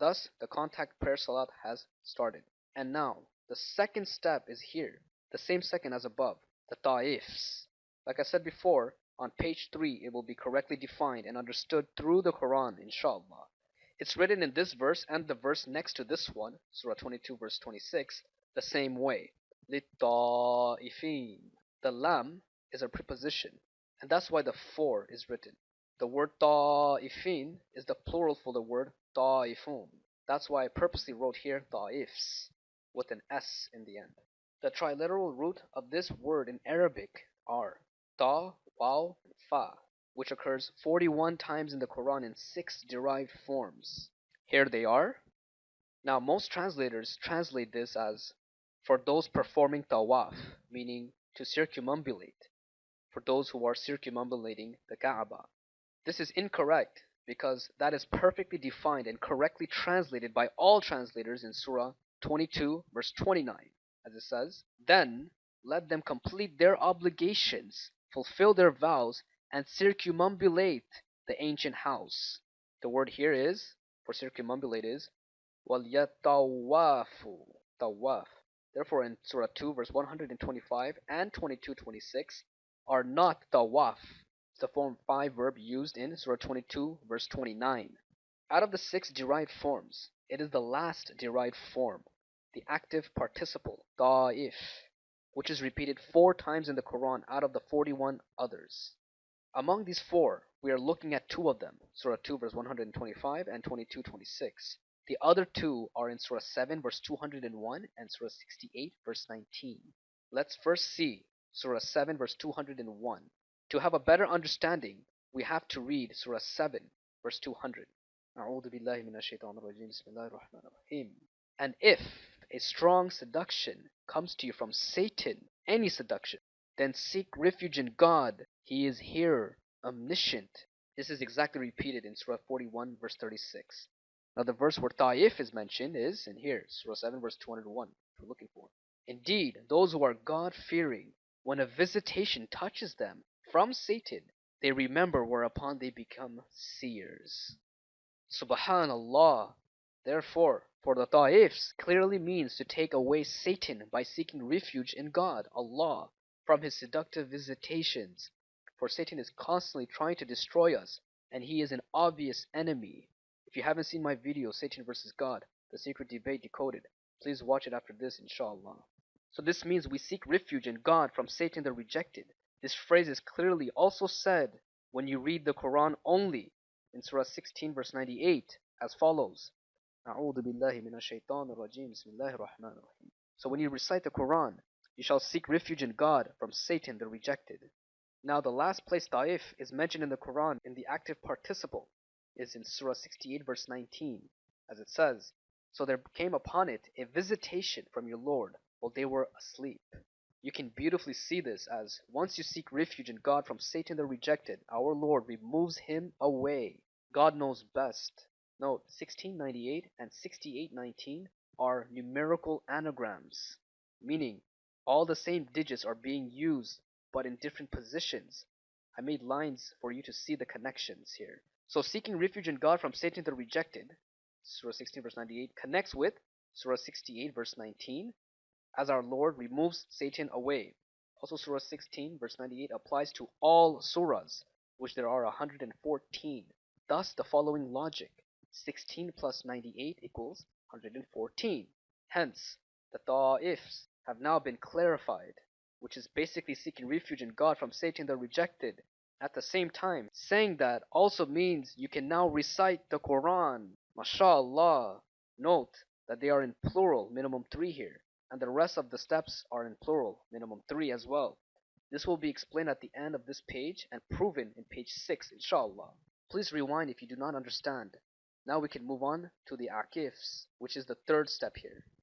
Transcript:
Thus, the contact prayer salat has started. And now, the second step is here, the same second as above, the Taifs. Like I said before, on page 3 it will be correctly defined and understood through the Quran, inshallah. It's written in this verse and the verse next to this one, Surah 22 verse 26, the same way. لِلطَّائِفِينَ. The lam is a preposition, and that's why the for is written. The word ta'ifin is the plural for the word ta'ifun. That's why I purposely wrote here ta'ifs with an S in the end. The triliteral root of this word in Arabic are ta, waw, and fa, which occurs 41 times in the Quran in 6 derived forms. Here they are. Now most translators translate this as for those performing tawaf, meaning to circumambulate, for those who are circumambulating the Kaaba. This is incorrect because that is perfectly defined and correctly translated by all translators in Surah 22 verse 29, as it says, "Then let them complete their obligations, fulfill their vows, and circumambulate the ancient house." The word here is, for circumambulate is, وَلْيَطَوَّافُوا, tawaf. Therefore in Surah 2 verse 125 and 22:26 are not tawaf, the form 5 verb used in Surah 22 verse 29. Out of the 6 derived forms, it is the last derived form, the active participle, ta'if, which is repeated 4 times in the Quran out of the 41 others. Among these 4, we are looking at 2 of them, Surah 2 verse 125 and 22:26. The other 2 are in Surah 7 verse 201 and Surah 68 verse 19. Let's first see Surah 7 verse 201. To have a better understanding, we have to read Surah 7 verse 200. أعوذ بالله من الشيطان الرجيم بسم الله الرحمن الرحيم. And if a strong seduction comes to you from Satan, any seduction, then seek refuge in God. He is here, omniscient. This is exactly repeated in Surah 41 verse 36. Now the verse where Taif is mentioned is in here, Surah 7 verse 201, if we're looking for. Indeed, those who are God-fearing, when a visitation touches them from Satan, they remember, whereupon they become seers. Subhanallah. Therefore, for the Taifs clearly means to take away Satan by seeking refuge in God, Allah, from his seductive visitations. For Satan is constantly trying to destroy us, and he is an obvious enemy. If you haven't seen my video, Satan versus God, the secret debate decoded, please watch it after this, inshallah. So this means we seek refuge in God from Satan the rejected. This phrase is clearly also said when you read the Quran only in Surah 16 verse 98 as follows. أعوذ بالله من الشيطان الرجيم بسم الله الرحمن الرحيم. So when you recite the Quran, you shall seek refuge in God from Satan the rejected. Now the last place Taif is mentioned in the Quran in the active participle is in Surah 68 verse 19, as it says, "So there came upon it a visitation from your Lord while they were asleep." You can beautifully see this as once you seek refuge in God from Satan the rejected, our Lord removes him away. God knows best. Note, 1698 and 6819 are numerical anagrams, meaning all the same digits are being used but in different positions. I made lines for you to see the connections here. So seeking refuge in God from Satan the rejected, Surah 16 verse 98, connects with Surah 68 verse 19, as our Lord removes Satan away. Also Surah 16 verse 98 applies to all surahs, which there are 114. Thus the following logic, 16 plus 98 equals 114. Hence, the Taifs have now been clarified, which is basically seeking refuge in God from Satan the rejected. At the same time, saying that also means you can now recite the Quran. MashaAllah. Note that they are in plural, minimum 3 here, and the rest of the steps are in plural, minimum 3 as well. This will be explained at the end of this page and proven in page 6, inshallah. Please rewind if you do not understand. Now we can move on to the Akifs, which is the third step here.